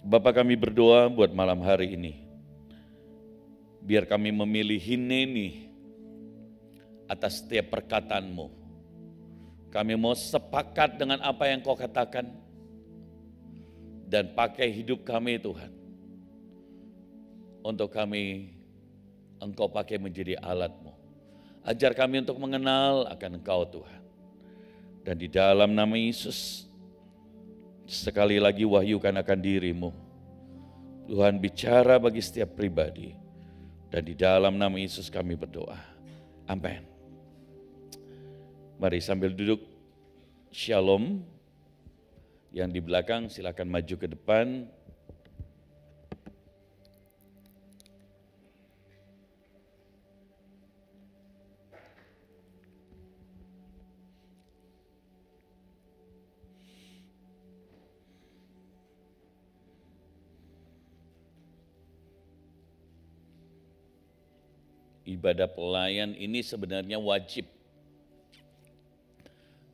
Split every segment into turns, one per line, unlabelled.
Bapa, kami berdoa buat malam hari ini. Biar kami memilih hineni atas setiap perkataan-Mu. Kami mau sepakat dengan apa yang Kau katakan dan pakai hidup kami Tuhan. Untuk kami Engkau pakai menjadi alat-Mu. Ajar kami untuk mengenal akan Engkau Tuhan. Dan di dalam nama Yesus, sekali lagi wahyukan akan diri-Mu. Tuhan bicara bagi setiap pribadi. Dan di dalam nama Yesus kami berdoa. Amin. Mari sambil duduk, shalom. Yang di belakang silakan maju ke depan. Ibadah pelayan ini sebenarnya wajib.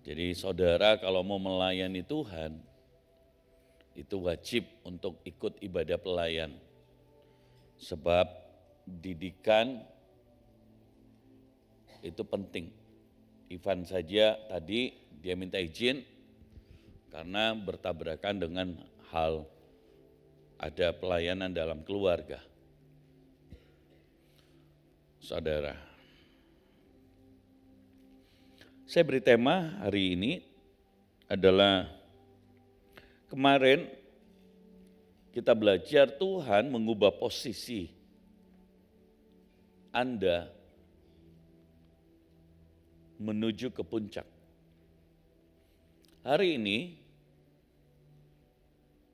Jadi saudara kalau mau melayani Tuhan, itu wajib untuk ikut ibadah pelayan. Sebab didikan itu penting. Ivan saja tadi dia minta izin karena bertabrakan dengan hal ada pelayanan dalam keluarga. Saudara, saya beri tema hari ini adalah kemarin kita belajar Tuhan mengubah posisi Anda menuju ke puncak. Hari ini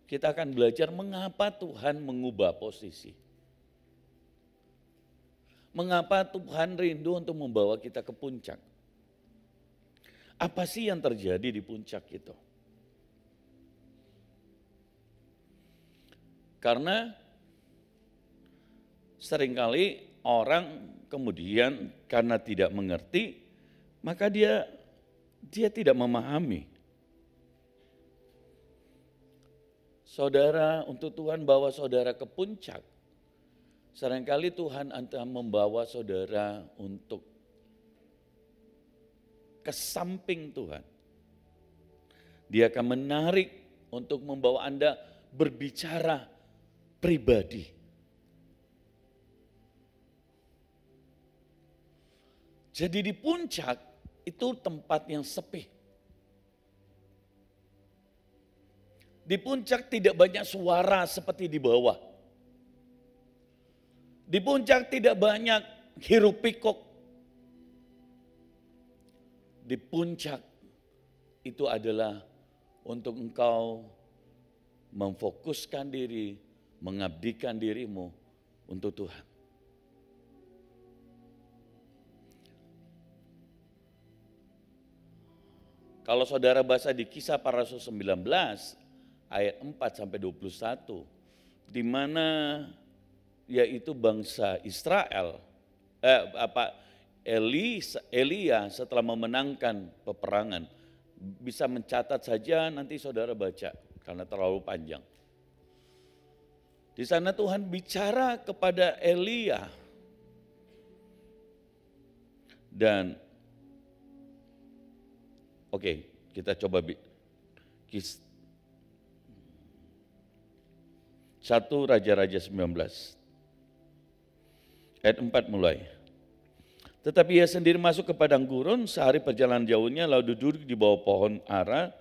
kita akan belajar mengapa Tuhan mengubah posisi. Mengapa Tuhan rindu untuk membawa kita ke puncak? Apa sih yang terjadi di puncak itu? Karena seringkali orang kemudian karena tidak mengerti, maka dia tidak memahami. Saudara, untuk Tuhan bawa saudara ke puncak, seringkali Tuhan akan membawa saudara untuk ke samping Tuhan. Dia akan menarik untuk membawa Anda berbicara pribadi. Jadi di puncak itu tempat yang sepi. Di puncak tidak banyak suara seperti di bawah. Di puncak tidak banyak hiruk pikuk. Di puncak itu adalah untuk engkau memfokuskan diri, mengabdikan dirimu untuk Tuhan. Kalau saudara baca di Kisah Para Rasul 19 ayat 4 sampai 21, di mana yaitu bangsa Israel, Elia setelah memenangkan peperangan, bisa mencatat saja nanti saudara baca karena terlalu panjang. Di sana Tuhan bicara kepada Elia dan oke, kita coba 1 Raja-Raja 19. Ayat 4 mulai. Tetapi ia sendiri masuk ke padang gurun, sehari perjalanan jauhnya, lalu duduk di bawah pohon ara.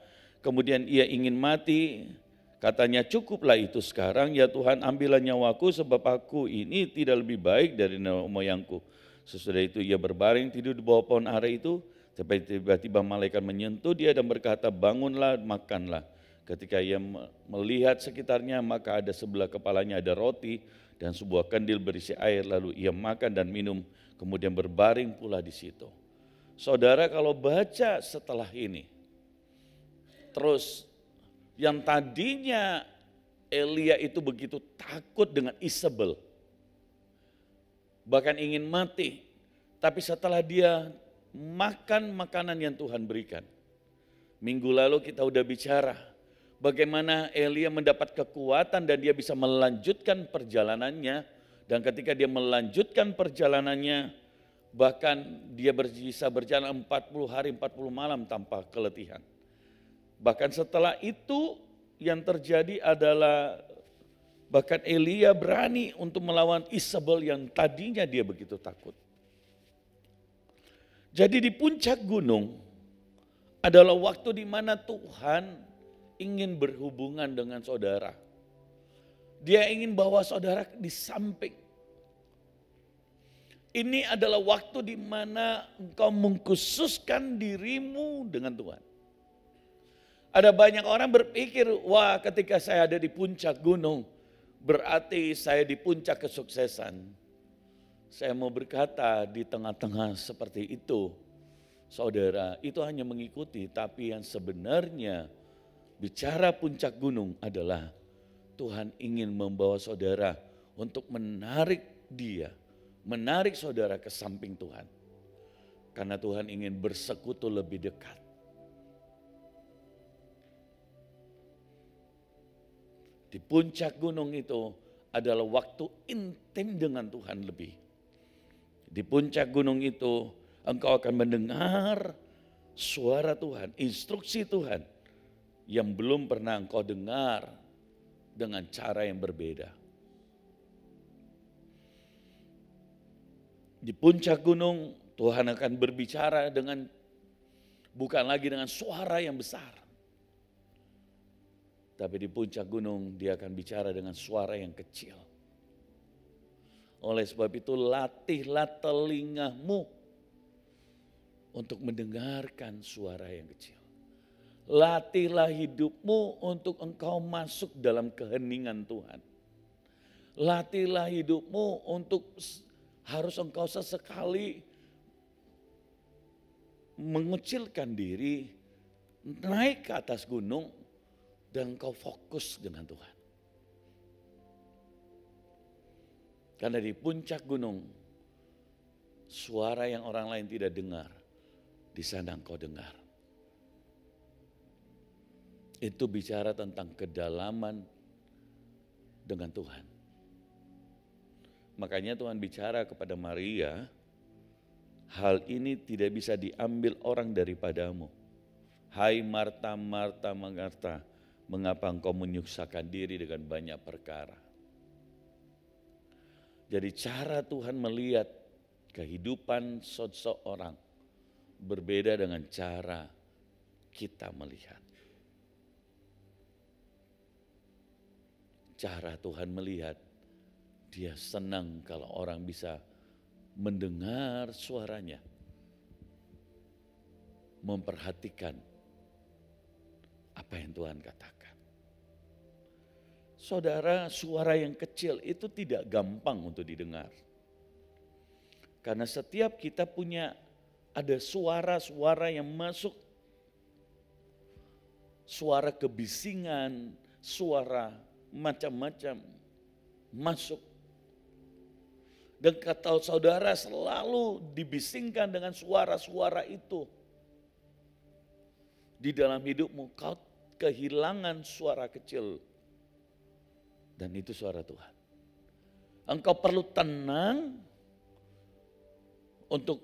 Kemudian ia ingin mati, katanya cukuplah itu sekarang, ya Tuhan ambillah nyawaku sebab aku ini tidak lebih baik dari nenek moyangku. Sesudah itu ia berbaring tidur di bawah pohon ara itu, sampai tiba-tiba malaikat menyentuh dia dan berkata, bangunlah, makanlah. Ketika ia melihat sekitarnya, maka ada sebelah kepalanya ada roti dan sebuah kandil berisi air, lalu ia makan dan minum, kemudian berbaring pula di situ. Saudara kalau baca setelah ini, terus yang tadinya Elia itu begitu takut dengan Isabel, bahkan ingin mati, tapi setelah dia makan makanan yang Tuhan berikan. Minggu lalu kita udah bicara Bagaimana Elia mendapat kekuatan dan dia bisa melanjutkan perjalanannya. Dan ketika dia melanjutkan perjalanannya, bahkan dia bisa berjalan 40 hari 40 malam tanpa keletihan. Bahkan setelah itu yang terjadi adalah bahkan Elia berani untuk melawan Isabel yang tadinya dia begitu takut. Jadi di puncak gunung adalah waktu di mana Tuhan ingin berhubungan dengan saudara. Dia ingin bawa saudara di samping. Ini adalah waktu di mana engkau mengkhususkan dirimu dengan Tuhan. Ada banyak orang berpikir, wah ketika saya ada di puncak gunung, berarti saya di puncak kesuksesan. Saya mau berkata di tengah-tengah seperti itu, saudara, itu hanya mengikuti, tapi yang sebenarnya bicara puncak gunung adalah Tuhan ingin membawa saudara untuk menarik dia, menarik saudara ke samping Tuhan. Karena Tuhan ingin bersekutu lebih dekat. Di puncak gunung itu adalah waktu intim dengan Tuhan lebih. Di puncak gunung itu engkau akan mendengar suara Tuhan, instruksi Tuhan yang belum pernah engkau dengar dengan cara yang berbeda. Di puncak gunung Tuhan akan berbicara dengan bukan lagi dengan suara yang besar. Tapi di puncak gunung dia akan bicara dengan suara yang kecil. Oleh sebab itu latihlah telingamu untuk mendengarkan suara yang kecil. Latihlah hidupmu untuk engkau masuk dalam keheningan Tuhan. Latihlah hidupmu untuk harus engkau sesekali mengucilkan diri, naik ke atas gunung dan engkau fokus dengan Tuhan. Karena di puncak gunung, suara yang orang lain tidak dengar, di sana engkau dengar. Itu bicara tentang kedalaman dengan Tuhan. Makanya Tuhan bicara kepada Maria, hal ini tidak bisa diambil orang daripadamu. Hai Marta, Marta, Marta, mengapa engkau menyusahkan diri dengan banyak perkara? Jadi cara Tuhan melihat kehidupan seseorang berbeda dengan cara kita melihat. Cara Tuhan melihat, dia senang kalau orang bisa mendengar suaranya, memperhatikan apa yang Tuhan katakan. Saudara, suara yang kecil itu tidak gampang untuk didengar. Karena setiap kita punya ada suara-suara yang masuk. Suara kebisingan, suara macam-macam masuk. Dan kata saudara selalu dibisingkan dengan suara-suara itu. Di dalam hidupmu kau kehilangan suara kecil. Dan itu suara Tuhan. Engkau perlu tenang untuk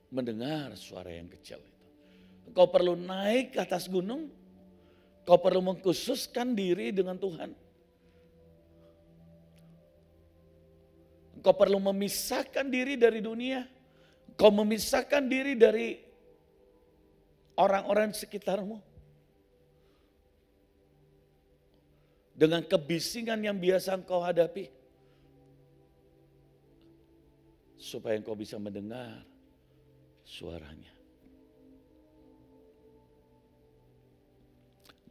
mendengar suara yang kecil itu. Engkau perlu naik ke atas gunung. Kau perlu mengkhususkan diri dengan Tuhan. Kau perlu memisahkan diri dari dunia. Kau memisahkan diri dari orang-orang sekitarmu. Dengan kebisingan yang biasa engkau hadapi. Supaya engkau bisa mendengar suaranya.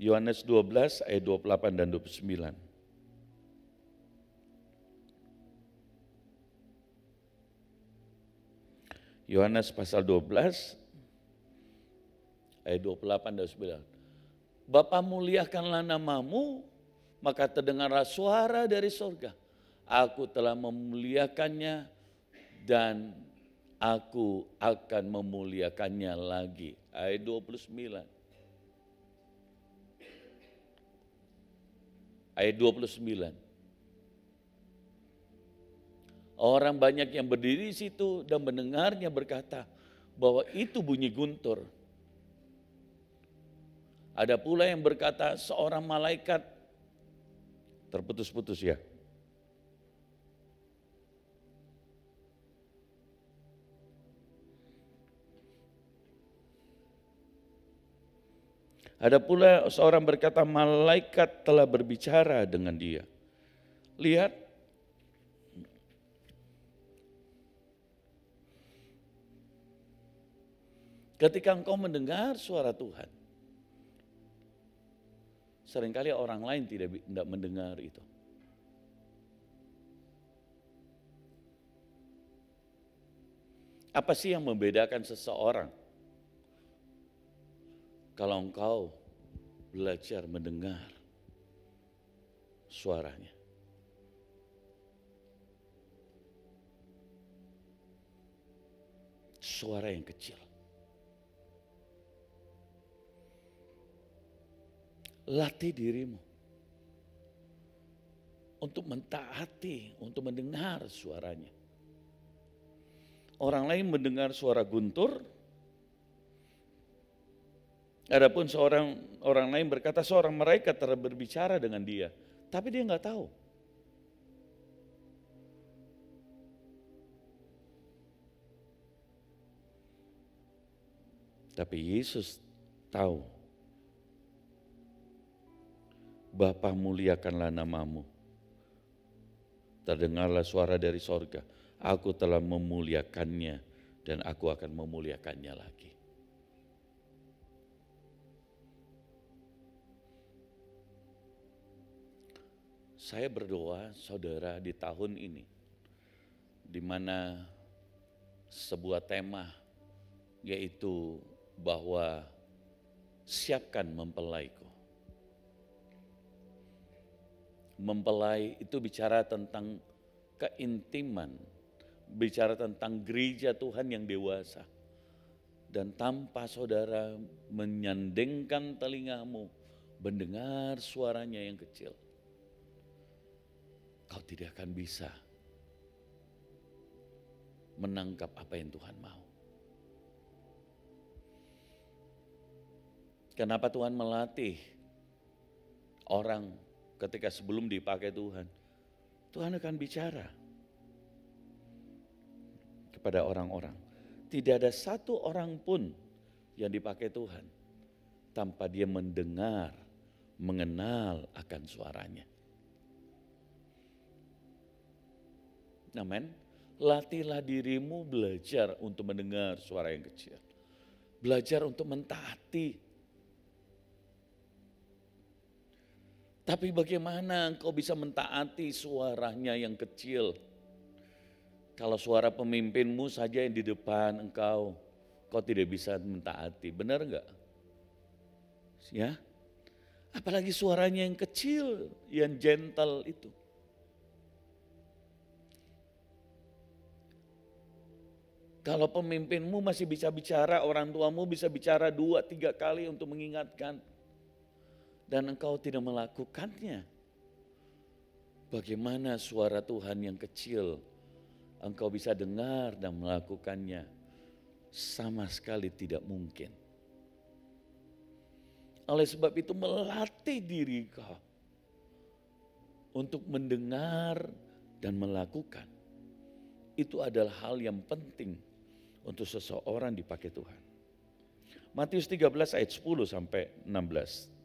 Yohanes 12 ayat 28 dan 29. Yohanes pasal 12 ayat 28 dan 29. Bapa muliakanlah namamu, maka terdengarlah suara dari surga. Aku telah memuliakannya dan aku akan memuliakannya lagi. Ayat 29. ayat 29. Orang banyak yang berdiri di situ dan mendengarnya berkata bahwa itu bunyi guntur. Ada pula yang berkata seorang malaikat, terputus-putus ya. Ada pula seorang berkata malaikat telah berbicara dengan dia. Lihat, ketika engkau mendengar suara Tuhan, seringkali orang lain tidak mendengar itu. Apa sih yang membedakan seseorang? Kalau engkau belajar mendengar suaranya. Suara yang kecil. Latih dirimu untuk mentaati, untuk mendengar suaranya. Orang lain mendengar suara guntur, adapun orang lain berkata seorang malaikat telah berbicara dengan dia, tapi dia nggak tahu. Tapi Yesus tahu. Bapa, muliakanlah namamu. Terdengarlah suara dari sorga. Aku telah memuliakannya dan aku akan memuliakannya lagi. Saya berdoa saudara di tahun ini, di mana sebuah tema yaitu bahwa siapkan mempelaiku. Mempelai itu bicara tentang keintiman, bicara tentang gereja Tuhan yang dewasa. Dan tanpa saudara menyandengkan telingamu, mendengar suaranya yang kecil, kau tidak akan bisa menangkap apa yang Tuhan mau. Kenapa Tuhan melatih orang ketika sebelum dipakai Tuhan? Tuhan akan bicara kepada orang-orang. Tidak ada satu orang pun yang dipakai Tuhan tanpa dia mendengar, mengenal akan suaranya. Amin. Latihlah dirimu belajar untuk mendengar suara yang kecil. Belajar untuk mentaati. Tapi bagaimana engkau bisa mentaati suaranya yang kecil? Kalau suara pemimpinmu saja yang di depan engkau tidak bisa mentaati, benar enggak? Ya, apalagi suaranya yang kecil, yang gentle itu. Kalau pemimpinmu masih bisa bicara, orang tuamu bisa bicara 2-3 kali untuk mengingatkan, dan engkau tidak melakukannya, bagaimana suara Tuhan yang kecil engkau bisa dengar dan melakukannya? Sama sekali tidak mungkin. Oleh sebab itu melatih diri kau untuk mendengar dan melakukan. Itu adalah hal yang penting untuk seseorang dipakai Tuhan. Matius 13 ayat 10 sampai 16.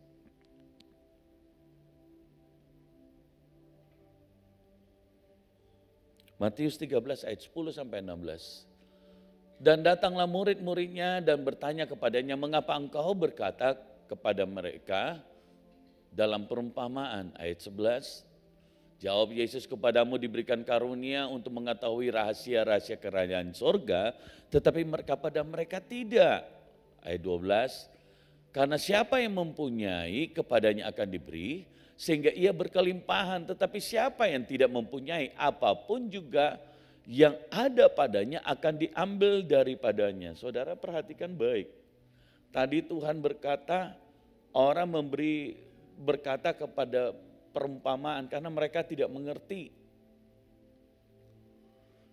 Matius 13 ayat 10 sampai 16. Dan datanglah murid-muridnya dan bertanya kepadanya, mengapa engkau berkata kepada mereka dalam perumpamaan? Ayat 11. Jawab Yesus, kepadamu diberikan karunia untuk mengetahui rahasia-rahasia kerajaan sorga, tetapi kepada mereka tidak. Ayat 12. Karena siapa yang mempunyai kepadanya akan diberi, sehingga ia berkelimpahan, tetapi siapa yang tidak mempunyai, apapun juga yang ada padanya akan diambil daripadanya. Saudara perhatikan baik. Tadi Tuhan berkata, orang berkata kepada perumpamaan karena mereka tidak mengerti.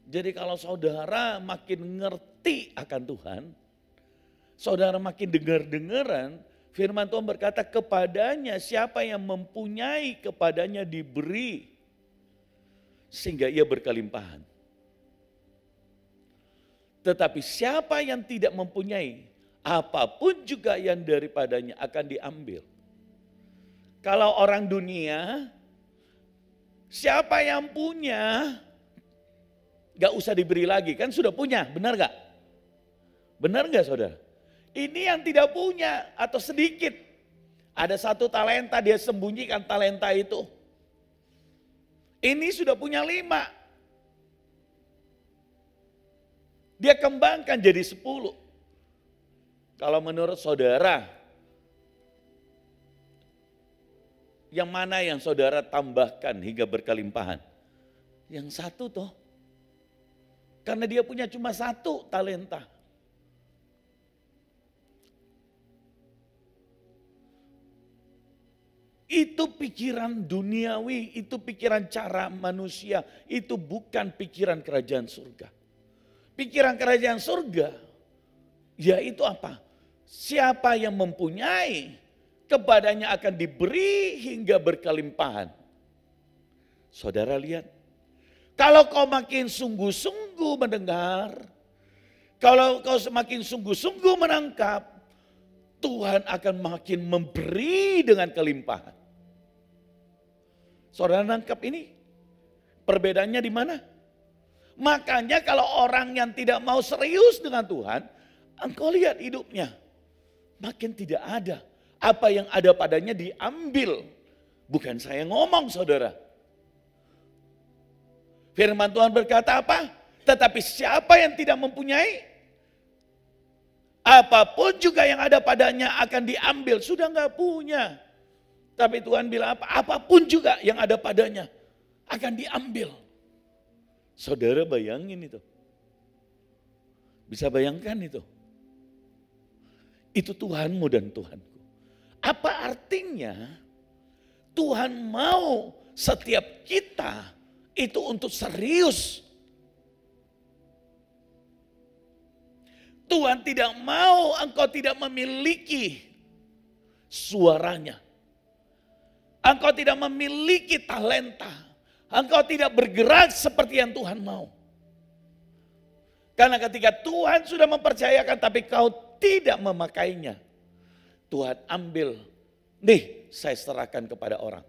Jadi kalau saudara makin ngerti akan Tuhan, saudara makin dengar-dengaran, firman Tuhan berkata kepadanya siapa yang mempunyai kepadanya diberi sehingga ia berkelimpahan. Tetapi siapa yang tidak mempunyai, apapun juga yang daripadanya akan diambil. Kalau orang dunia, siapa yang punya, gak usah diberi lagi, kan sudah punya, benar gak? Benar gak saudara? Ini yang tidak punya atau sedikit. Ada satu talenta, dia sembunyikan talenta itu. Ini sudah punya 5. Dia kembangkan jadi 10. Kalau menurut saudara, yang mana yang saudara tambahkan hingga berkelimpahan? Yang satu toh. Karena dia punya cuma 1 talenta. Itu pikiran duniawi, itu pikiran cara manusia, itu bukan pikiran kerajaan surga. Pikiran kerajaan surga, yaitu apa? Siapa yang mempunyai, kepadanya akan diberi hingga berkelimpahan. Saudara lihat, kalau kau makin sungguh-sungguh mendengar, kalau kau semakin sungguh-sungguh menangkap, Tuhan akan makin memberi dengan kelimpahan. Saudara nangkap ini? Perbedaannya di mana? Makanya kalau orang yang tidak mau serius dengan Tuhan, engkau lihat hidupnya makin tidak ada. Apa yang ada padanya diambil. Bukan saya ngomong saudara. Firman Tuhan berkata apa? Tetapi siapa yang tidak mempunyai, apapun juga yang ada padanya akan diambil. Sudah nggak punya. Tapi Tuhan bilang apa? Apapun juga yang ada padanya akan diambil. Saudara bayangin itu. Bisa bayangkan itu. Itu Tuhanmu dan Tuhanku. Apa artinya? Tuhan mau setiap kita itu untuk serius. Tuhan tidak mau engkau tidak memiliki suaranya. Engkau tidak memiliki talenta. Engkau tidak bergerak seperti yang Tuhan mau. Karena ketika Tuhan sudah mempercayakan tapi kau tidak memakainya. Tuhan ambil, nih saya serahkan kepada orang.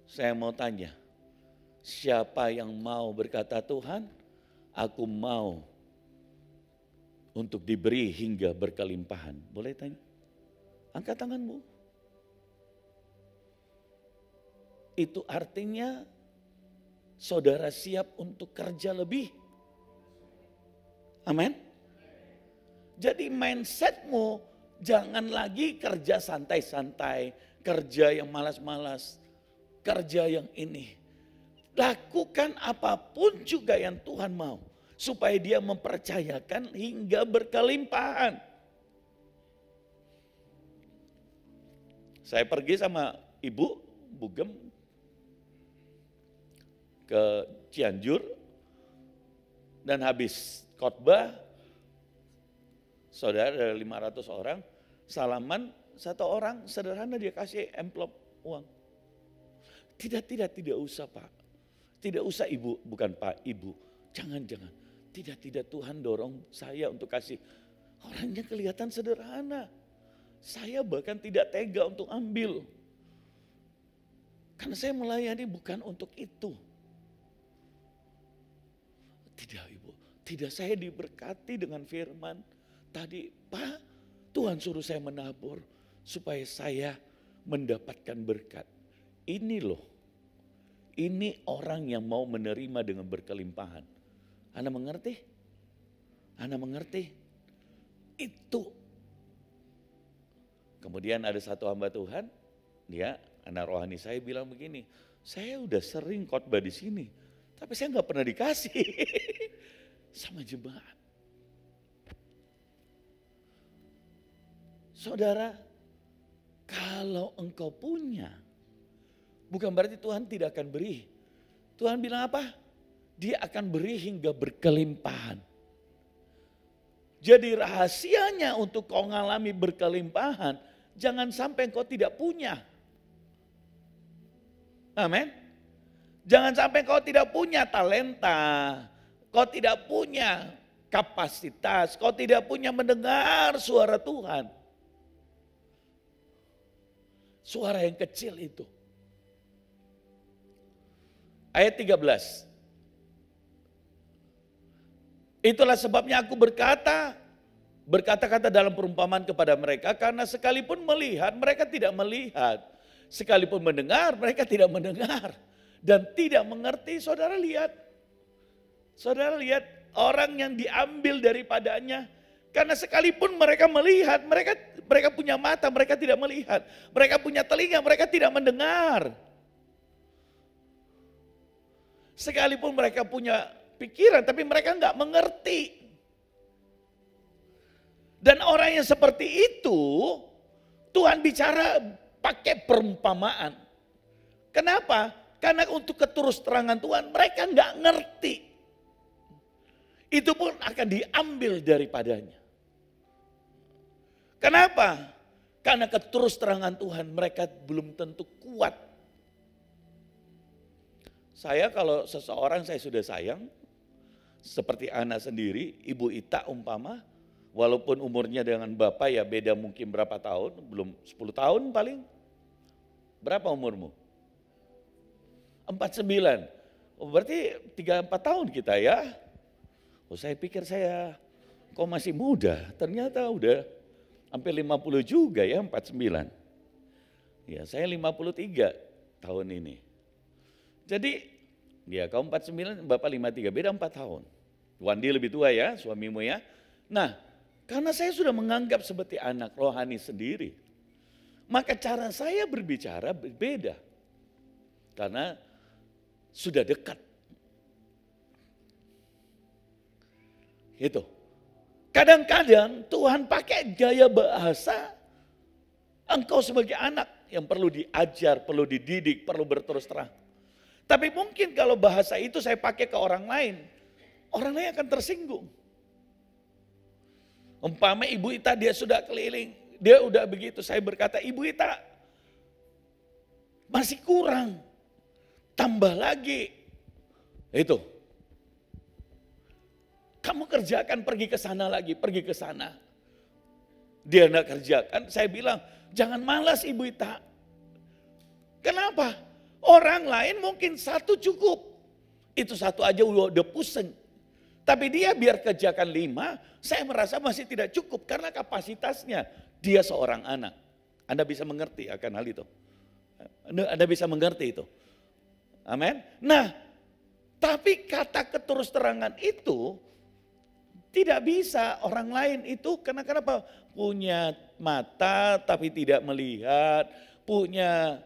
Saya mau tanya, siapa yang mau berkata Tuhan, aku mau untuk diberi hingga berkelimpahan. Boleh tanya? Angkat tanganmu. Itu artinya saudara siap untuk kerja lebih. Amin. Jadi mindsetmu jangan lagi kerja santai-santai, kerja yang malas-malas, kerja yang ini. Lakukan apapun juga yang Tuhan mau, supaya dia mempercayakan hingga berkelimpahan. Saya pergi sama ibu, Bugem, ke Cianjur, dan habis khotbah, saudara ada 500 orang, salaman 1 orang sederhana dia kasih amplop uang. Tidak usah Pak, tidak usah Ibu, bukan Pak, Ibu, jangan. Tidak, Tuhan dorong saya untuk kasih. Orangnya kelihatan sederhana, saya bahkan tidak tega untuk ambil. Karena saya melayani bukan untuk itu. Tidak Ibu, tidak, saya diberkati dengan firman. Tadi Pak, Tuhan suruh saya menabur supaya saya mendapatkan berkat. Ini loh, ini orang yang mau menerima dengan berkelimpahan. Anda mengerti? Anda mengerti? Itu. Kemudian ada satu hamba Tuhan, dia anak rohani saya bilang begini, saya udah sering khotbah di sini, tapi saya nggak pernah dikasih sama jemaat. Saudara, Kalau engkau punya, bukan berarti Tuhan tidak akan beri. Tuhan bilang apa? Dia akan beri hingga berkelimpahan. Jadi rahasianya untuk kau mengalami berkelimpahan, jangan sampai engkau tidak punya. Amin. Jangan sampai kau tidak punya talenta, kau tidak punya kapasitas, kau tidak punya mendengar suara Tuhan. Suara yang kecil itu. Ayat 13. Itulah sebabnya aku berkata-kata dalam perumpamaan kepada mereka, karena sekalipun melihat, mereka tidak melihat. Sekalipun mendengar, mereka tidak mendengar. Dan tidak mengerti. Saudara lihat orang yang diambil daripadanya. Karena sekalipun mereka melihat, mereka punya mata, mereka tidak melihat. Mereka punya telinga, mereka tidak mendengar. Sekalipun mereka punya pikiran, tapi mereka nggak mengerti. Dan orang yang seperti itu, Tuhan bicara pakai perumpamaan. Kenapa? Karena untuk keterus-terangan Tuhan, mereka nggak ngerti. Itu pun akan diambil daripadanya. Kenapa? Karena keterus-terangan Tuhan, mereka belum tentu kuat. Saya kalau seseorang saya sudah sayang, seperti anak sendiri, Ibu Ita umpama, walaupun umurnya dengan Bapak ya beda mungkin berapa tahun, belum 10 tahun paling. Berapa umurmu? 49. Oh, berarti 3-4 tahun kita ya. Oh, saya pikir kok masih muda, ternyata udah hampir 50 juga ya, 49. Ya, saya 53 tahun ini. Jadi, ya kau 49, Bapak 53, beda 4 tahun. Wandi lebih tua ya, suamimu ya. Nah, karena saya sudah menganggap seperti anak rohani sendiri, maka cara saya berbicara berbeda. Karena sudah dekat. Itu. Kadang-kadang Tuhan pakai gaya bahasa, engkau sebagai anak yang perlu diajar, perlu dididik, perlu berterus terang. Tapi mungkin kalau bahasa itu saya pakai ke orang lain akan tersinggung. Umpama Ibu Ita dia sudah keliling, dia udah begitu, saya berkata Ibu Ita masih kurang, tambah lagi. Itu. Kamu kerjakan pergi ke sana lagi, pergi ke sana. Dia enggak kerjakan, saya bilang jangan malas Ibu Ita. Kenapa? Orang lain mungkin satu cukup. Itu satu aja udah pusing. Tapi dia biar kerjakan 5, saya merasa masih tidak cukup karena kapasitasnya. Dia seorang anak. Anda bisa mengerti akan hal itu. Anda bisa mengerti itu. Amin. Nah, tapi kata keterus-terangan itu tidak bisa orang lain itu kenapa? Punya mata tapi tidak melihat, punya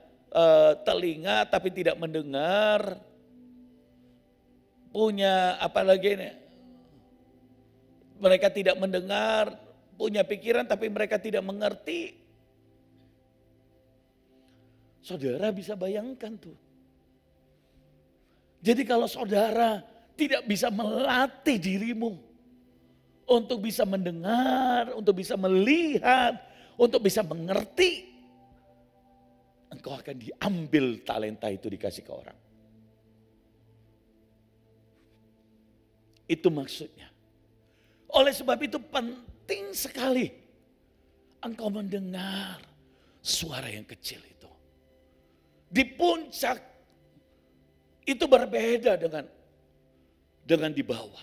telinga tapi tidak mendengar, punya apa lagi ini? Mereka tidak mendengar, punya pikiran tapi mereka tidak mengerti. Saudara bisa bayangkan tuh. Jadi kalau saudara tidak bisa melatih dirimu untuk bisa mendengar, untuk bisa melihat, untuk bisa mengerti, engkau akan diambil talenta itu dikasih ke orang. Itu maksudnya. Oleh sebab itu penting sekali engkau mendengar suara yang kecil itu. Di puncak itu berbeda dengan di bawah.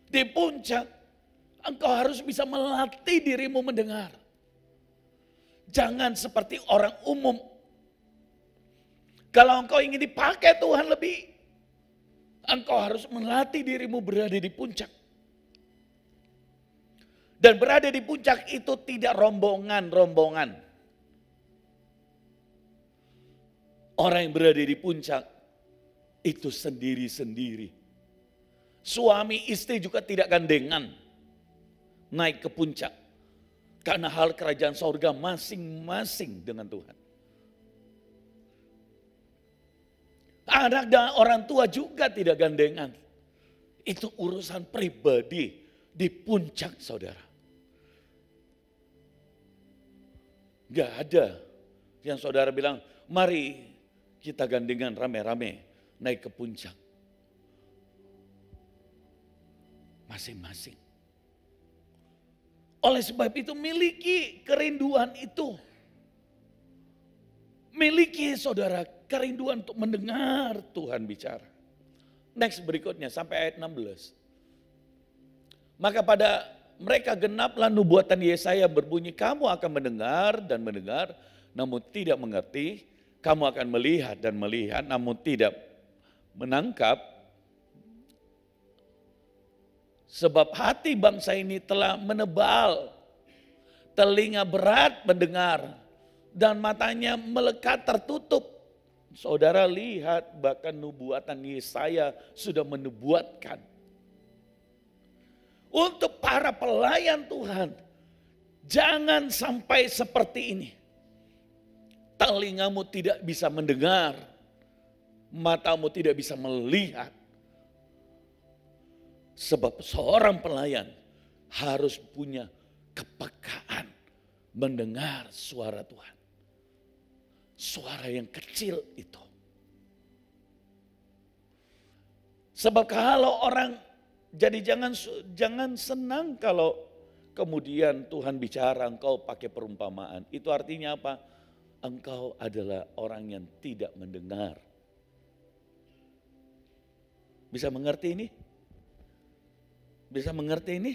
Di puncak engkau harus bisa melatih dirimu mendengar. Jangan seperti orang umum. Kalau engkau ingin dipakai Tuhan lebih, engkau harus melatih dirimu berada di puncak. Dan berada di puncak itu tidak rombongan-rombongan. Orang yang berada di puncak itu sendiri-sendiri. Suami istri juga tidak gandengan naik ke puncak. Karena hal kerajaan sorga masing-masing dengan Tuhan. Anak dan orang tua juga tidak gandengan. Itu urusan pribadi di puncak saudara. Gak ada yang saudara bilang, mari kita gandengan rame-rame naik ke puncak. Masing-masing. Oleh sebab itu miliki kerinduan itu. Miliki saudara kerinduan untuk mendengar Tuhan bicara. Next berikutnya sampai ayat 16. Maka pada mereka genaplah nubuatan Yesaya berbunyi, kamu akan mendengar dan mendengar namun tidak mengerti. Kamu akan melihat dan melihat namun tidak menangkap. Sebab hati bangsa ini telah menebal, telinga berat mendengar, dan matanya melekat tertutup. Saudara lihat bahkan nubuatan Yesaya sudah menubuatkan. Untuk para pelayan Tuhan, jangan sampai seperti ini. Telingamu tidak bisa mendengar, matamu tidak bisa melihat. Sebab seorang pelayan harus punya kepekaan mendengar suara Tuhan. Suara yang kecil itu. Sebab kalau orang, jadi jangan senang kalau kemudian Tuhan bicara engkau pakai perumpamaan. Itu artinya apa? Engkau adalah orang yang tidak mendengar. Bisa mengerti ini? Bisa mengerti ini?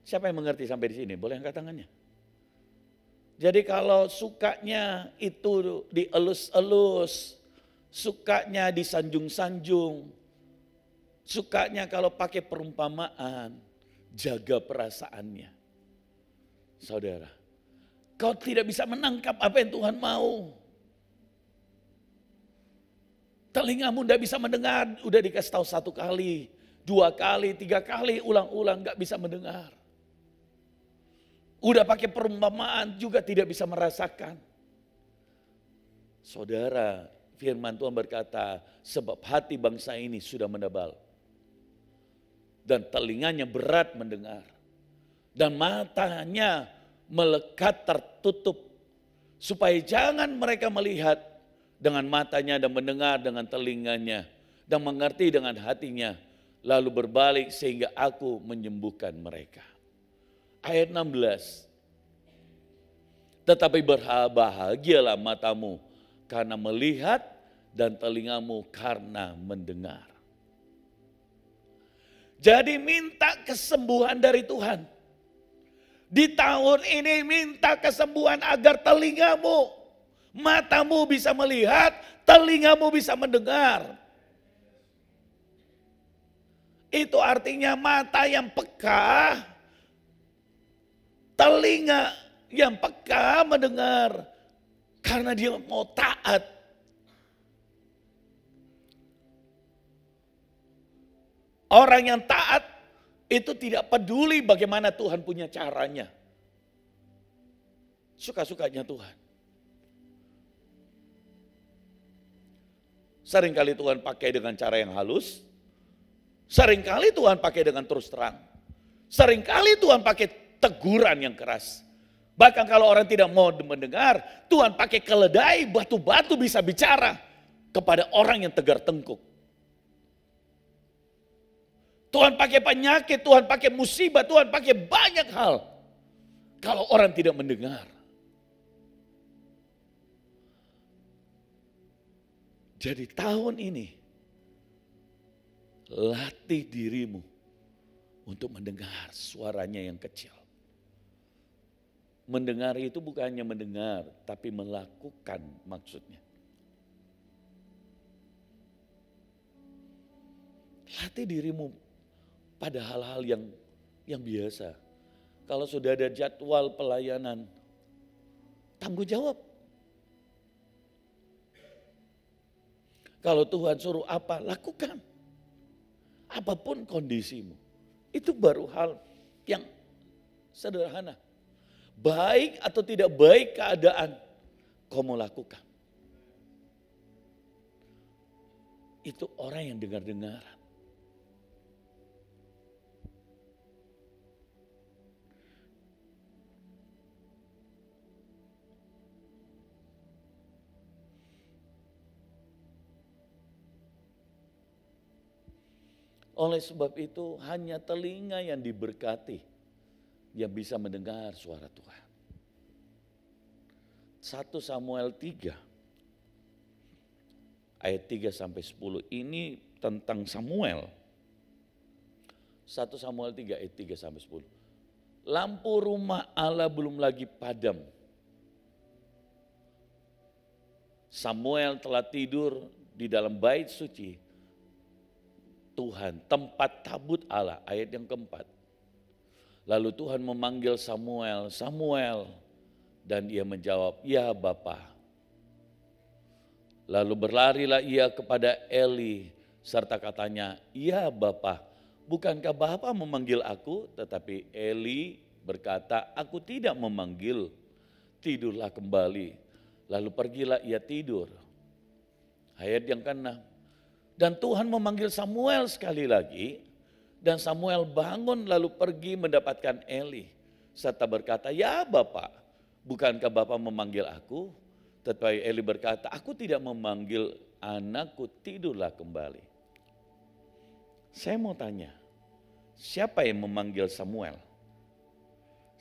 Siapa yang mengerti sampai di sini? Boleh angkat tangannya. Jadi kalau sukanya itu dielus-elus, sukanya disanjung-sanjung, sukanya kalau pakai perumpamaan, jaga perasaannya. Saudara, kau tidak bisa menangkap apa yang Tuhan mau. Telingamu tidak bisa mendengar, udah dikasih tahu 1 kali, 2 kali, 3 kali, ulang-ulang gak bisa mendengar. Udah pakai perumpamaan juga tidak bisa merasakan. Saudara, firman Tuhan berkata, sebab hati bangsa ini sudah menebal. Dan telinganya berat mendengar. Dan matanya melekat tertutup. Supaya jangan mereka melihat dengan matanya dan mendengar dengan telinganya. Dan mengerti dengan hatinya. Lalu berbalik sehingga aku menyembuhkan mereka. Ayat 16. Tetapi berbahagialah matamu karena melihat dan telingamu karena mendengar. Jadi minta kesembuhan dari Tuhan. Di tahun ini minta kesembuhan agar telingamu, matamu bisa melihat, telingamu bisa mendengar. Itu artinya mata yang peka, telinga yang peka mendengar karena dia mau taat. Orang yang taat itu tidak peduli bagaimana Tuhan punya caranya. Suka-sukanya Tuhan. Seringkali Tuhan pakai dengan cara yang halus. Seringkali Tuhan pakai dengan terus terang. Seringkali Tuhan pakai teguran yang keras. Bahkan kalau orang tidak mau mendengar, Tuhan pakai keledai, batu-batu bisa bicara kepada orang yang tegar tengkuk. Tuhan pakai penyakit, Tuhan pakai musibah, Tuhan pakai banyak hal. Kalau orang tidak mendengar. Jadi tahun ini, latih dirimu untuk mendengar suaranya yang kecil. Mendengar itu bukan hanya mendengar, tapi melakukan maksudnya. Latih dirimu pada hal-hal yang biasa. Kalau sudah ada jadwal pelayanan, tanggung jawab. Kalau Tuhan suruh apa, lakukan. Apapun kondisimu. Itu baru hal yang Sederhana. Baik atau tidak baik keadaan, kau mau lakukan. Itu orang yang dengar-dengaran. Oleh sebab itu hanya telinga yang diberkati yang bisa mendengar suara Tuhan. 1 Samuel 3 ayat 3 sampai 10 ini tentang Samuel. 1 Samuel 3 ayat 3 sampai 10. Lampu rumah Allah belum lagi padam. Samuel telah tidur di dalam bait suci Tuhan, tempat tabut Allah, ayat yang keempat. Lalu Tuhan memanggil Samuel, Samuel, dan ia menjawab, ya Bapa. Lalu berlarilah ia kepada Eli, serta katanya, ya Bapa, bukankah Bapa memanggil aku? Tetapi Eli berkata, aku tidak memanggil, tidurlah kembali. Lalu pergilah ia tidur. Ayat yang ke-6. Dan Tuhan memanggil Samuel sekali lagi, dan Samuel bangun lalu pergi mendapatkan Eli, serta berkata, ya Bapa, bukankah Bapa memanggil aku? Tetapi Eli berkata, aku tidak memanggil anakku, tidurlah kembali. Saya mau tanya, siapa yang memanggil Samuel?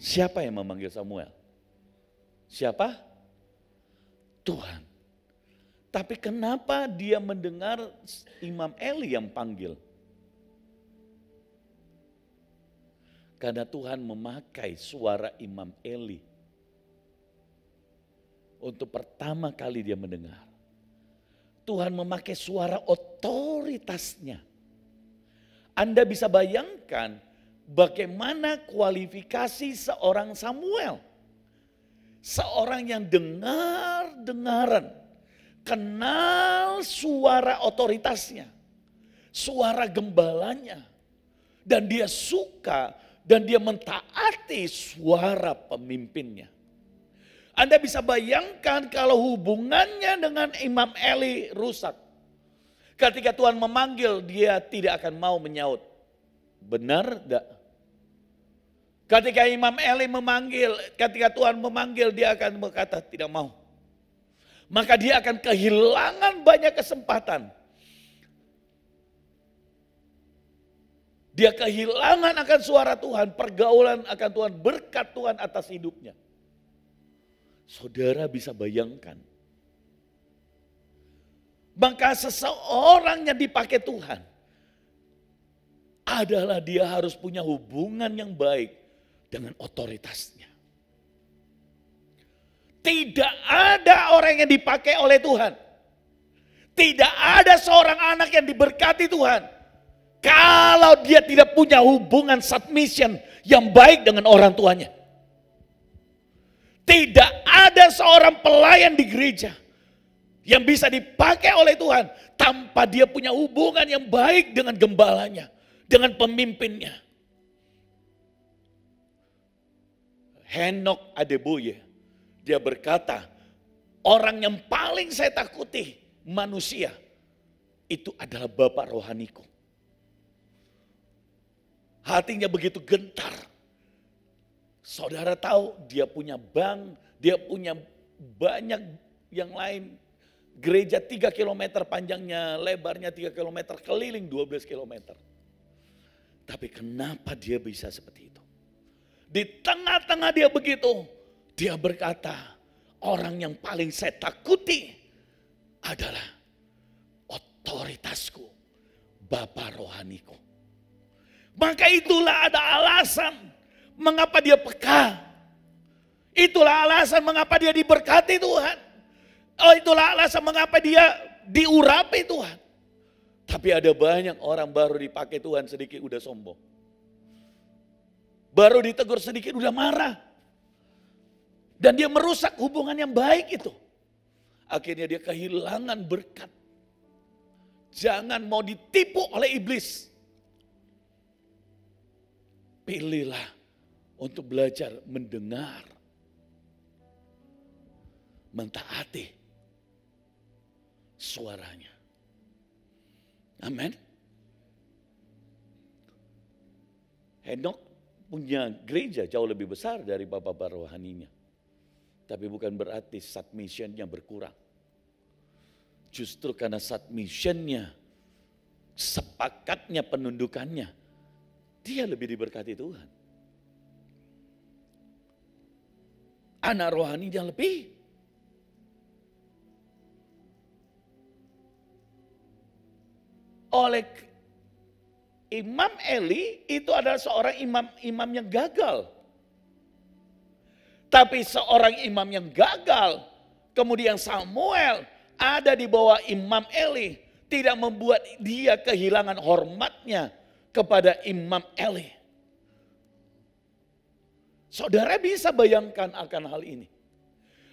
Siapa yang memanggil Samuel? Siapa? Tuhan. Tapi kenapa dia mendengar Imam Eli yang panggil? Karena Tuhan memakai suara Imam Eli. Untuk pertama kali dia mendengar. Tuhan memakai suara otoritasnya. Anda bisa bayangkan bagaimana kualifikasi seorang Samuel. Seorang yang dengar-dengaran. Kenal suara otoritasnya, suara gembalanya, dan dia suka dan dia mentaati suara pemimpinnya. Anda bisa bayangkan kalau hubungannya dengan Imam Eli rusak. Ketika Tuhan memanggil, dia tidak akan mau menyaut. Benar enggak? Ketika Imam Eli memanggil, ketika Tuhan memanggil, dia akan berkata tidak mau. Maka dia akan kehilangan banyak kesempatan. Dia kehilangan akan suara Tuhan, pergaulan akan Tuhan, berkat Tuhan atas hidupnya. Saudara bisa bayangkan. Maka seseorang yang dipakai Tuhan adalah dia harus punya hubungan yang baik dengan otoritasnya. Tidak ada orang yang dipakai oleh Tuhan. Tidak ada seorang anak yang diberkati Tuhan. Kalau dia tidak punya hubungan submission yang baik dengan orang tuanya. Tidak ada seorang pelayan di gereja yang bisa dipakai oleh Tuhan tanpa dia punya hubungan yang baik dengan gembalanya, dengan pemimpinnya. Henok Adeboye. Dia berkata, orang yang paling saya takuti manusia itu adalah Bapak rohaniku. Hatinya begitu gentar. Saudara tahu dia punya bank, dia punya banyak yang lain. Gereja 3 km panjangnya, lebarnya 3 km, keliling 12 km. Tapi kenapa dia bisa seperti itu? Di tengah-tengah dia begitu, dia berkata, orang yang paling saya takuti adalah otoritasku, Bapa rohaniku. Maka itulah ada alasan mengapa dia peka. Itulah alasan mengapa dia diberkati Tuhan. Oh, itulah alasan mengapa dia diurapi Tuhan. Tapi ada banyak orang baru dipakai Tuhan sedikit udah sombong. Baru ditegur sedikit udah marah. Dan dia merusak hubungan yang baik itu. Akhirnya dia kehilangan berkat. Jangan mau ditipu oleh iblis. Pilihlah untuk belajar mendengar, mentaati suaranya. Amin. Henok punya gereja jauh lebih besar dari bapak-bapak rohaninya. Tapi bukan berarti submissionnya berkurang. Justru karena submissionnya, sepakatnya penundukannya, dia lebih diberkati Tuhan. Anak rohaninya lebih. Oleh Imam Eli itu adalah seorang imam yang gagal. Tapi seorang imam yang gagal, kemudian Samuel ada di bawah Imam Eli, tidak membuat dia kehilangan hormatnya kepada Imam Eli. Saudara bisa bayangkan akan hal ini.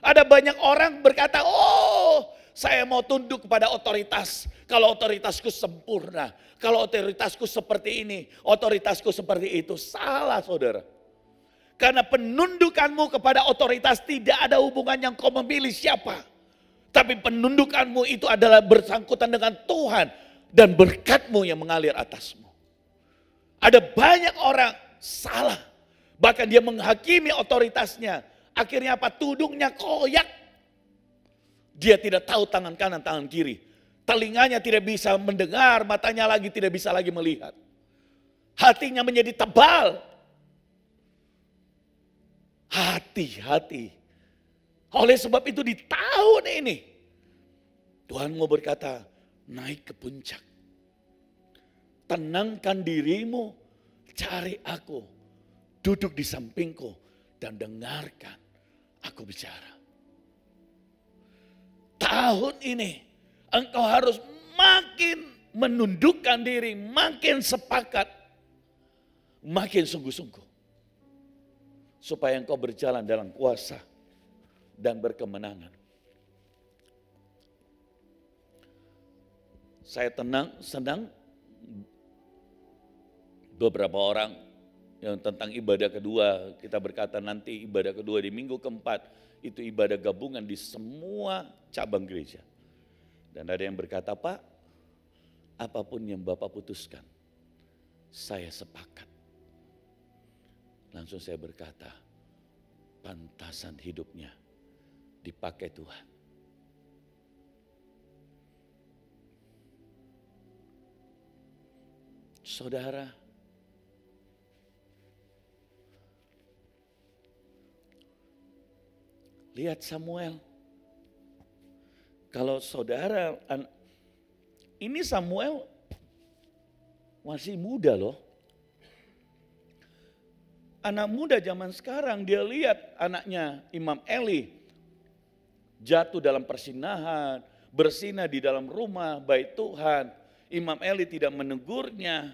Ada banyak orang berkata, oh saya mau tunduk kepada otoritas. Kalau otoritasku sempurna, kalau otoritasku seperti ini, otoritasku seperti itu. Salah saudara. Karena penundukanmu kepada otoritas tidak ada hubungan yang kau memilih siapa. Tapi penundukanmu itu adalah bersangkutan dengan Tuhan dan berkatmu yang mengalir atasmu. Ada banyak orang salah. Bahkan dia menghakimi otoritasnya. Akhirnya apa? Tudungnya koyak. Dia tidak tahu tangan kanan, tangan kiri. Telinganya tidak bisa mendengar, matanya lagi tidak bisa lagi melihat. Hatinya menjadi tebal. Hati-hati. Oleh sebab itu di tahun ini, Tuhan mau berkata, naik ke puncak. Tenangkan dirimu, cari aku, duduk di sampingku, dan dengarkan aku bicara. Tahun ini, engkau harus makin menundukkan diri, makin sepakat, makin sungguh-sungguh. Supaya engkau berjalan dalam kuasa dan berkemenangan. Saya senang beberapa orang yang tentang ibadah kedua, kita berkata nanti ibadah kedua di minggu keempat, itu ibadah gabungan di semua cabang gereja. Dan ada yang berkata, Pak, apapun yang Bapak putuskan, saya sepakat. Langsung saya berkata, pantasan hidupnya dipakai Tuhan. Saudara, lihat Samuel. Kalau saudara, ini Samuel masih muda loh. Anak muda zaman sekarang dia lihat anaknya Imam Eli jatuh dalam persinahan, bersinah di dalam rumah bait Tuhan. Imam Eli tidak menegurnya.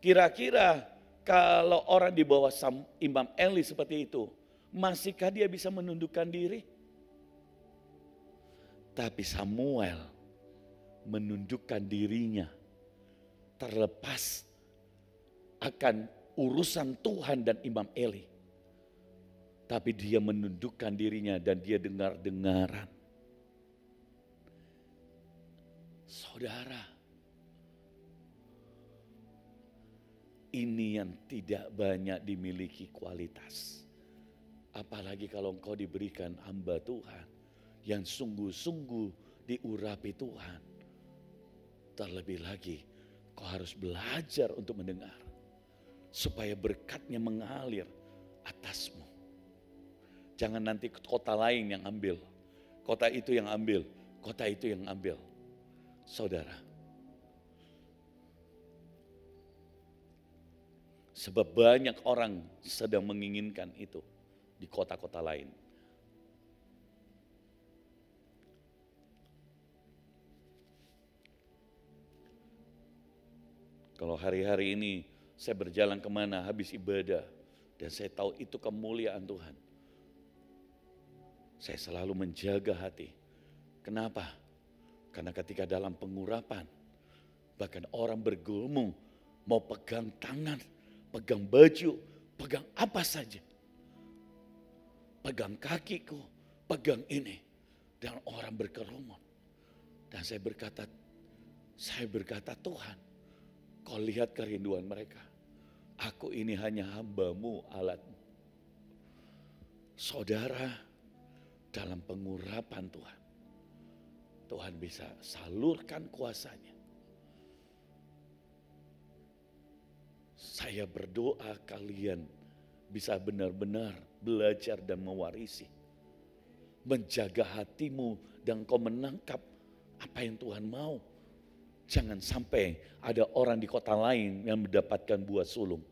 Kira-kira kalau orang di bawah Imam Eli seperti itu, masihkah dia bisa menundukkan diri? Tapi Samuel menundukkan dirinya terlepas akan urusan Tuhan dan Imam Eli. Tapi dia menundukkan dirinya dan dia dengar-dengaran. Saudara, ini yang tidak banyak dimiliki kualitas. Apalagi kalau engkau diberikan hamba Tuhan yang sungguh-sungguh diurapi Tuhan. Terlebih lagi, kau harus belajar untuk mendengar. Supaya berkatnya mengalir atasmu. Jangan nanti kota lain yang ambil. Kota itu yang ambil. Kota itu yang ambil. Saudara. Sebab banyak orang sedang menginginkan itu di kota-kota lain. Kalau hari-hari ini saya berjalan kemana habis ibadah dan saya tahu itu kemuliaan Tuhan. Saya selalu menjaga hati. Kenapa? Karena ketika dalam pengurapan, bahkan orang bergumul mau pegang tangan, pegang baju, pegang apa saja. Pegang kakiku, pegang ini. Dan orang berkerumun. Dan saya berkata Tuhan, kau lihat kerinduan mereka. Aku ini hanya hamba-Mu, alat-Mu. Saudara, dalam pengurapan Tuhan, Tuhan bisa salurkan kuasa-Nya. Saya berdoa kalian bisa benar-benar belajar dan mewarisi. Menjaga hatimu dan kau menangkap apa yang Tuhan mau. Jangan sampai ada orang di kota lain yang mendapatkan buah sulung.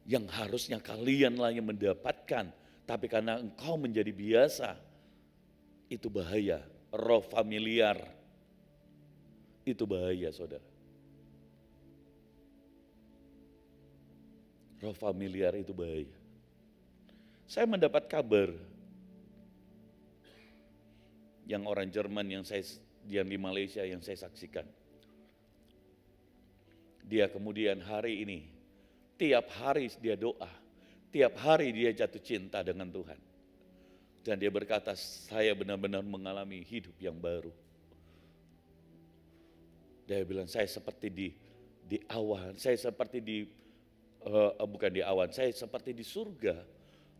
Yang harusnya kalianlah yang mendapatkan. Tapi karena engkau menjadi biasa, itu bahaya. Roh familiar, itu bahaya saudara. Roh familiar itu bahaya. Saya mendapat kabar yang orang Jerman yang di Malaysia yang saya saksikan. Dia kemudian hari ini, tiap hari dia doa, tiap hari dia jatuh cinta dengan Tuhan. Dan dia berkata, saya benar-benar mengalami hidup yang baru. Dia bilang, saya seperti di awan, saya seperti bukan di awan, saya seperti di surga,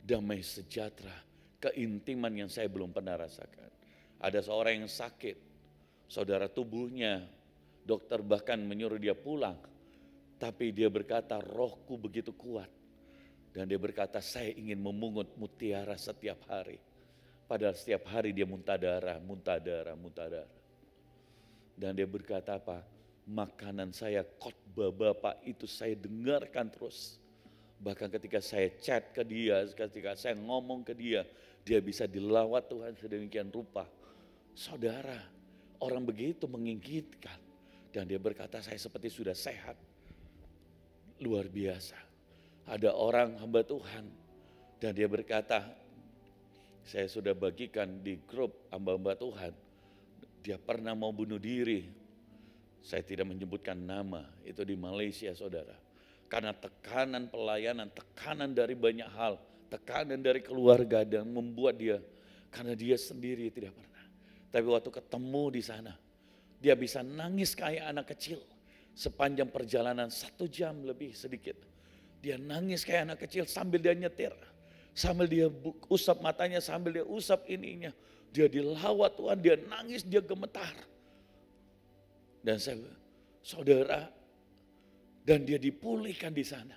damai sejahtera, keintiman yang saya belum pernah rasakan. Ada seorang yang sakit, saudara tubuhnya, dokter bahkan menyuruh dia pulang. Tapi dia berkata, rohku begitu kuat. Dan dia berkata, saya ingin memungut mutiara setiap hari. Padahal setiap hari dia muntah darah. Dan dia berkata apa? Makanan saya, khotbah Bapak itu saya dengarkan terus. Bahkan ketika saya chat ke dia, ketika saya ngomong ke dia, dia bisa dilawat Tuhan sedemikian rupa. Saudara, orang begitu menginginkan. Dan dia berkata, saya seperti sudah sehat. Luar biasa. Ada orang hamba Tuhan dan dia berkata, saya sudah bagikan di grup hamba-hamba Tuhan, dia pernah mau bunuh diri. Saya tidak menyebutkan nama, itu di Malaysia saudara. Karena tekanan pelayanan, tekanan dari banyak hal, tekanan dari keluarga dan membuat dia, karena dia sendiri tidak pernah. Tapi waktu ketemu di sana, dia bisa nangis kayak anak kecil sepanjang perjalanan 1 jam lebih sedikit. Dia nangis kayak anak kecil sambil dia nyetir. Sambil dia usap matanya, sambil dia usap ininya. Dia dilawat Tuhan, dia nangis, dia gemetar. Dan saudara, dan dia dipulihkan di sana.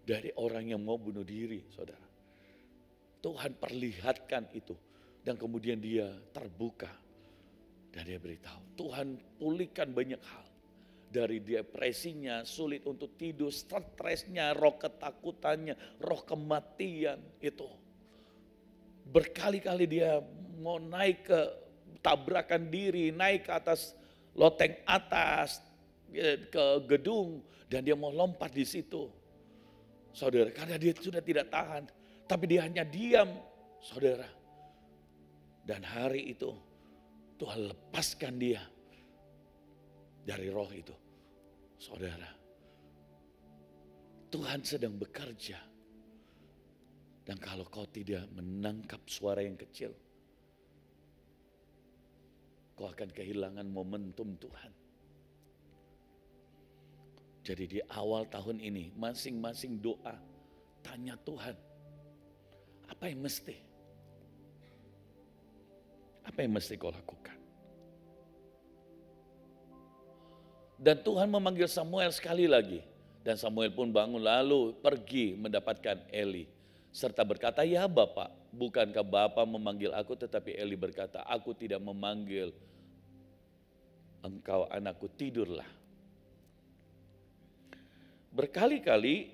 Dari orang yang mau bunuh diri, saudara. Tuhan perlihatkan itu. Dan kemudian dia terbuka. Dan dia beritahu, Tuhan pulihkan banyak hal. Dari depresinya, sulit untuk tidur, stresnya, roh ketakutannya, roh kematian itu. Berkali-kali dia mau naik ke tabrakan diri, naik ke atas loteng atas, ke gedung, dan dia mau lompat di situ. Saudara, karena dia sudah tidak tahan, tapi dia hanya diam, saudara. Dan hari itu Tuhan lepaskan dia dari roh itu. Saudara, Tuhan sedang bekerja. Dan kalau kau tidak menangkap suara yang kecil, kau akan kehilangan momentum Tuhan. Jadi di awal tahun ini, masing-masing doa, tanya Tuhan, apa yang mesti? Apa yang mesti kau lakukan? Dan Tuhan memanggil Samuel sekali lagi. Dan Samuel pun bangun lalu pergi mendapatkan Eli. Serta berkata, ya Bapak, bukankah Bapak memanggil aku? Tetapi Eli berkata, aku tidak memanggil engkau anakku, tidurlah. Berkali-kali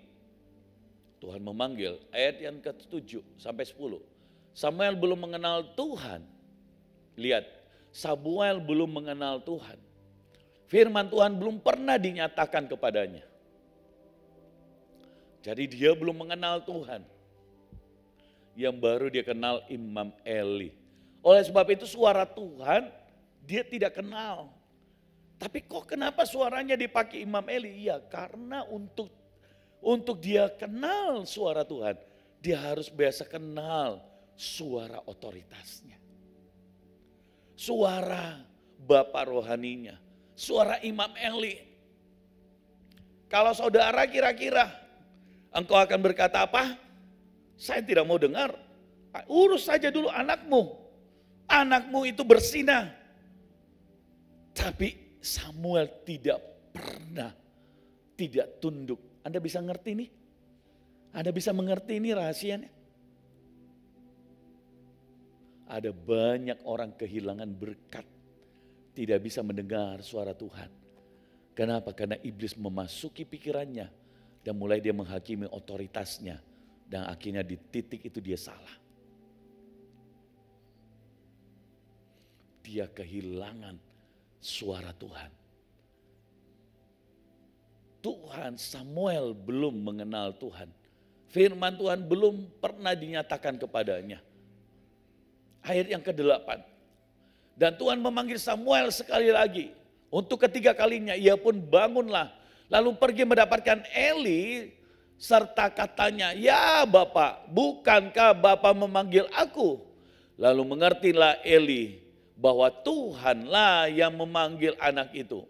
Tuhan memanggil, ayat yang ke-7 sampai 10. Samuel belum mengenal Tuhan. Lihat, Samuel belum mengenal Tuhan. Firman Tuhan belum pernah dinyatakan kepadanya. Jadi dia belum mengenal Tuhan. Yang baru dia kenal Imam Eli. Oleh sebab itu suara Tuhan dia tidak kenal. Tapi kok kenapa suaranya dipakai Imam Eli? Iya, karena untuk Untuk dia kenal suara Tuhan, dia harus biasa kenal suara otoritasnya. Suara Bapak rohaninya, suara Imam Eli. Kalau saudara kira-kira engkau akan berkata apa? Saya tidak mau dengar. Urus saja dulu anakmu. Anakmu itu bersinah. Tapi Samuel tidak pernah tidak tunduk. Anda bisa ngerti nih? Anda bisa mengerti ini rahasianya? Ada banyak orang kehilangan berkat. Tidak bisa mendengar suara Tuhan. Kenapa? Karena iblis memasuki pikirannya. Dan mulai dia menghakimi otoritasnya. Dan akhirnya di titik itu dia salah. Dia kehilangan suara Tuhan. Samuel belum mengenal Tuhan. Firman Tuhan belum pernah dinyatakan kepadanya. Ayat yang ke-8. Dan Tuhan memanggil Samuel sekali lagi. Untuk ketiga kalinya ia pun bangunlah. Lalu pergi mendapatkan Eli serta katanya, "Ya Bapak, bukankah Bapak memanggil aku?" Lalu mengertilah Eli bahwa Tuhanlah yang memanggil anak itu.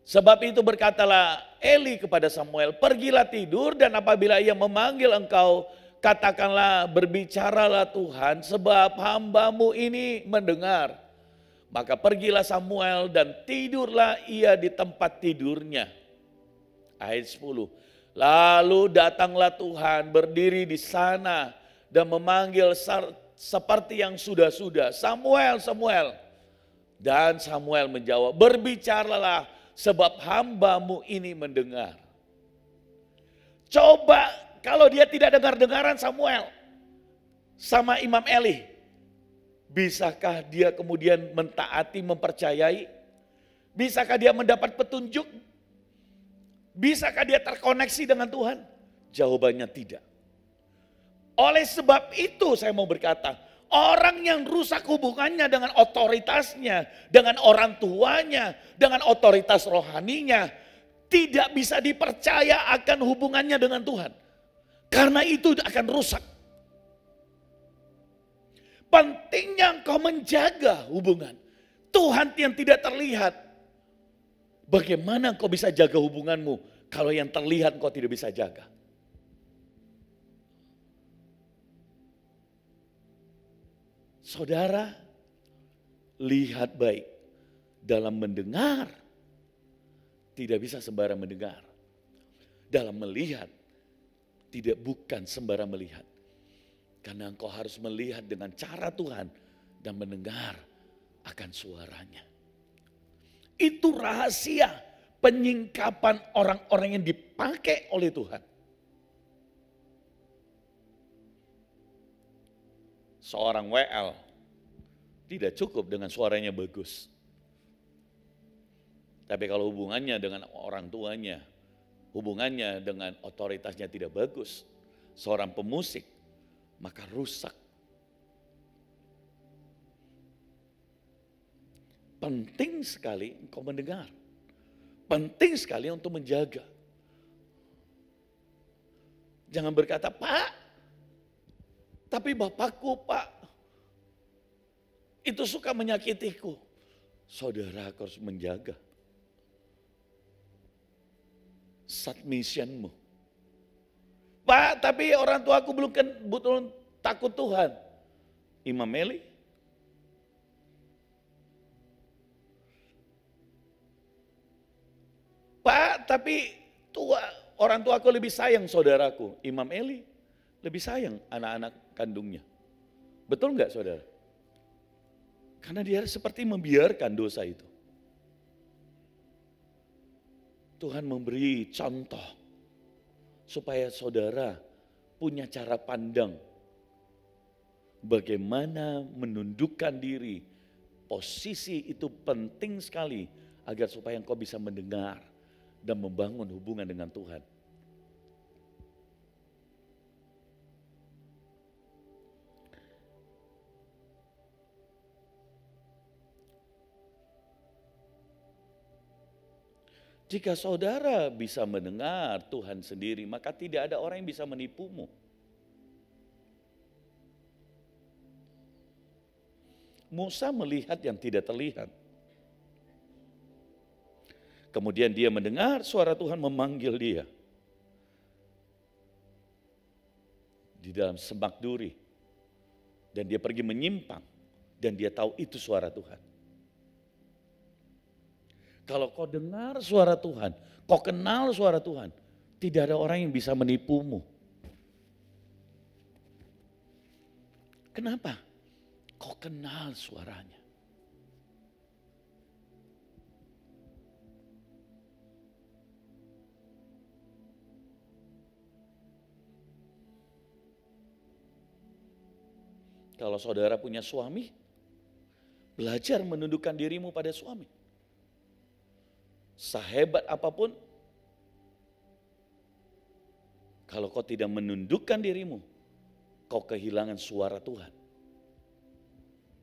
Sebab itu berkatalah Eli kepada Samuel, "Pergilah tidur dan apabila ia memanggil engkau, katakanlah berbicaralah Tuhan sebab hambamu ini mendengar." Maka pergilah Samuel dan tidurlah ia di tempat tidurnya. Ayat 10. Lalu datanglah Tuhan berdiri di sana dan memanggil seperti yang sudah-sudah, "Samuel, Samuel." Dan Samuel menjawab, "Berbicaralah sebab hambamu ini mendengar." Coba kalau dia tidak dengar-dengaran Samuel sama Imam Eli, bisakah dia kemudian mentaati, mempercayai? Bisakah dia mendapat petunjuk? Bisakah dia terkoneksi dengan Tuhan? Jawabannya tidak. Oleh sebab itu saya mau berkata, orang yang rusak hubungannya dengan otoritasnya, dengan orang tuanya, dengan otoritas rohaninya, tidak bisa dipercaya akan hubungannya dengan Tuhan. Karena itu akan rusak. Pentingnya engkau menjaga hubungan. Tuhan yang tidak terlihat. Bagaimana engkau bisa jaga hubunganmu kalau yang terlihat engkau tidak bisa jaga? Saudara, lihat baik dalam mendengar. Tidak bisa sembarang mendengar. Dalam melihat, bukan sembarang melihat. Karena engkau harus melihat dengan cara Tuhan dan mendengar akan suaranya. Itu rahasia penyingkapan orang-orang yang dipakai oleh Tuhan. Seorang WL tidak cukup dengan suaranya bagus. Tapi kalau hubungannya dengan orang tuanya, hubungannya dengan otoritasnya tidak bagus, seorang pemusik, maka rusak. Penting sekali engkau mendengar. Penting sekali untuk menjaga. Jangan berkata, "Pak, tapi bapakku, Pak, itu suka menyakitiku." Saudara harus menjaga submissionmu. "Pak, tapi orang tuaku belum betul takut Tuhan." Imam Eli. "Pak, tapi orang tuaku lebih sayang saudaraku." Imam Eli lebih sayang anak-anak kandungnya. Betul enggak saudara? Karena dia seperti membiarkan dosa itu. Tuhan memberi contoh supaya saudara punya cara pandang bagaimana menundukkan diri. Posisi itu penting sekali agar supaya engkau bisa mendengar dan membangun hubungan dengan Tuhan. Ketika saudara bisa mendengar Tuhan sendiri, maka tidak ada orang yang bisa menipumu. Musa melihat yang tidak terlihat. Kemudian dia mendengar suara Tuhan memanggil dia. Di dalam semak duri. Dan dia pergi menyimpang. Dan dia tahu itu suara Tuhan. Kalau kau dengar suara Tuhan, kau kenal suara Tuhan, tidak ada orang yang bisa menipumu. Kenapa? Kau kenal suaranya. Kalau saudara punya suami, belajar menundukkan dirimu pada suami. Sehebat apapun, kalau kau tidak menundukkan dirimu, kau kehilangan suara Tuhan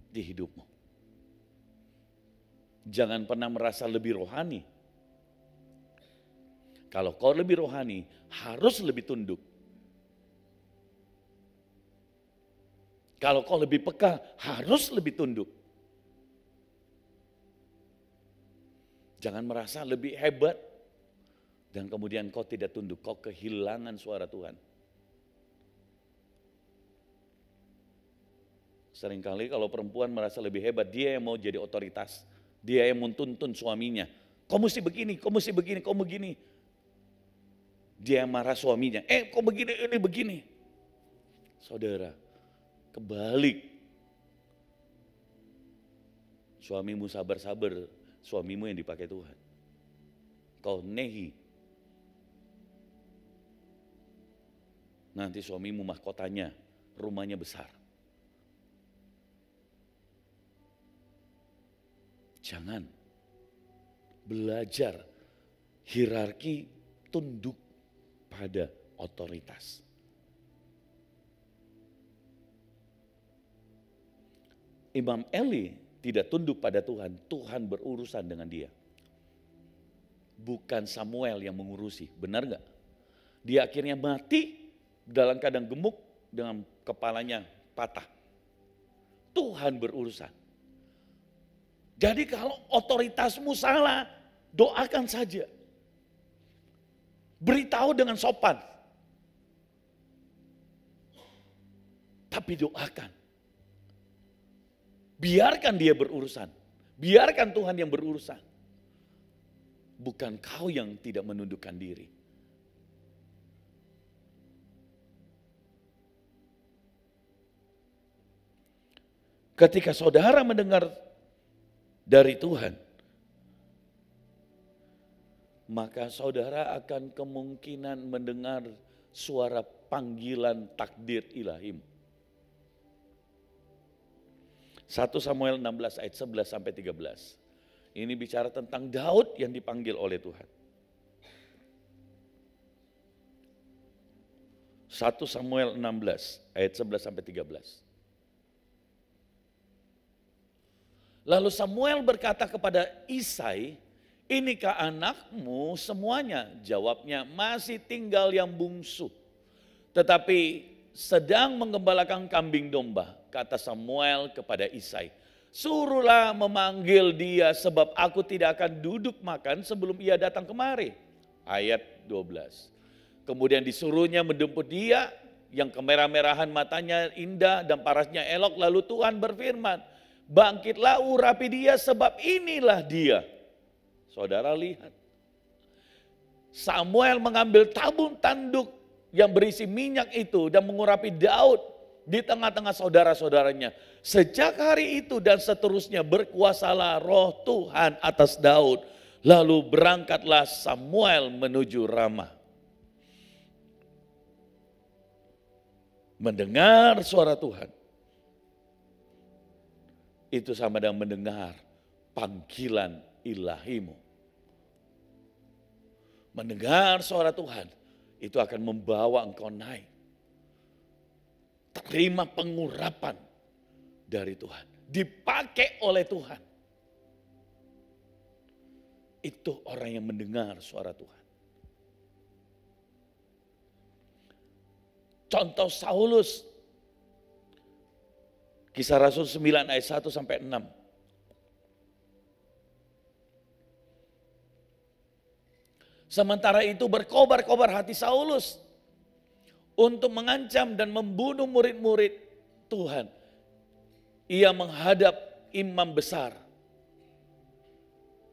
di hidupmu. Jangan pernah merasa lebih rohani. Kalau kau lebih rohani, harus lebih tunduk. Kalau kau lebih peka, harus lebih tunduk. Jangan merasa lebih hebat dan kemudian kau tidak tunduk, kau kehilangan suara Tuhan. Seringkali kalau perempuan merasa lebih hebat, dia yang mau jadi otoritas. Dia yang mentuntun suaminya. Kau mesti begini, kau mesti begini, kau begini. Dia yang marah suaminya, kau begini, ini begini. Saudara, kebalik. Suamimu sabar-sabar, suamimu yang dipakai Tuhan. Kau nehi. Nanti suamimu mahkotanya, rumahnya besar. Jangan. Belajar hierarki tunduk pada otoritas. Imam Eli tidak tunduk pada Tuhan, Tuhan berurusan dengan dia. Bukan Samuel yang mengurusi, benar gak? Dia akhirnya mati dalam keadaan gemuk dengan kepalanya patah. Tuhan berurusan. Jadi kalau otoritasmu salah, doakan saja. Beritahu dengan sopan. Tapi doakan. Biarkan dia berurusan. Biarkan Tuhan yang berurusan. Bukan kau yang tidak menundukkan diri. Ketika saudara mendengar dari Tuhan, maka saudara akan kemungkinan mendengar suara panggilan takdir ilahimu. 1 Samuel 16 ayat 11 sampai 13. Ini bicara tentang Daud yang dipanggil oleh Tuhan. 1 Samuel 16 ayat 11 sampai 13. Lalu Samuel berkata kepada Isai, "Inikah anakmu semuanya?" Jawabnya, "Masih tinggal yang bungsu, tetapi sedang menggembalakan kambing domba." Kata Samuel kepada Isai, "Suruhlah memanggil dia sebab aku tidak akan duduk makan sebelum ia datang kemari." Ayat 12. Kemudian disuruhnya menjemput dia yang kemerah-merahan matanya indah dan parasnya elok. Lalu Tuhan berfirman, "Bangkitlah urapi dia sebab inilah dia." Saudara lihat. Samuel mengambil tabung tanduk yang berisi minyak itu dan mengurapi Daud di tengah-tengah saudara-saudaranya. Sejak hari itu dan seterusnya berkuasalah roh Tuhan atas Daud. Lalu berangkatlah Samuel menuju Ramah. Mendengar suara Tuhan, itu sama dengan mendengar panggilan ilahimu. Mendengar suara Tuhan, itu akan membawa engkau naik. Terima pengurapan dari Tuhan. Dipakai oleh Tuhan. Itu orang yang mendengar suara Tuhan. Contoh Saulus, Kisah Rasul 9 ayat 1 sampai 6. Sementara itu berkobar-kobar hati Saulus untuk mengancam dan membunuh murid-murid Tuhan. Ia menghadap imam besar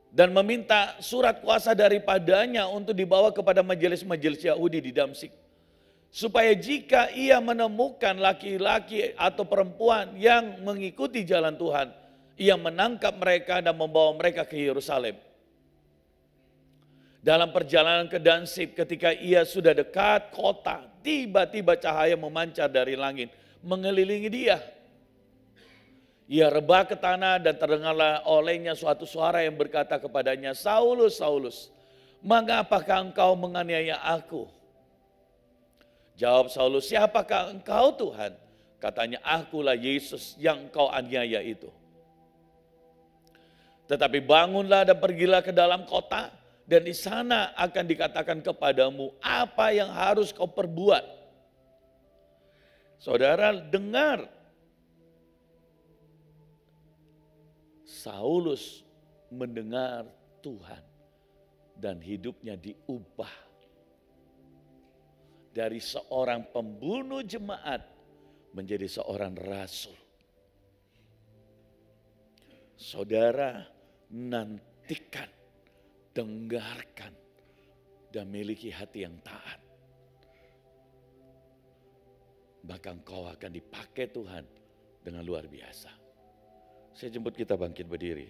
dan meminta surat kuasa daripadanya untuk dibawa kepada majelis-majelis Yahudi di Damsyik. Supaya jika ia menemukan laki-laki atau perempuan yang mengikuti jalan Tuhan, ia menangkap mereka dan membawa mereka ke Yerusalem. Dalam perjalanan ke Damsyik, ketika ia sudah dekat kota, tiba-tiba cahaya memancar dari langit mengelilingi dia. Ia rebah ke tanah dan terdengarlah olehnya suatu suara yang berkata kepadanya, "Saulus, Saulus, mengapakah engkau menganiaya aku?" Jawab Saulus, "Siapakah engkau Tuhan?" Katanya, "Akulah Yesus yang engkau aniaya itu. Tetapi bangunlah dan pergilah ke dalam kota, dan di sana akan dikatakan kepadamu apa yang harus kau perbuat." Saudara dengar, Saulus mendengar Tuhan dan hidupnya diubah. Dari seorang pembunuh jemaat menjadi seorang rasul. Saudara nantikan, dengarkan, dan miliki hati yang taat. Maka engkau akan dipakai Tuhan dengan luar biasa. Saya jemput kita bangkit berdiri.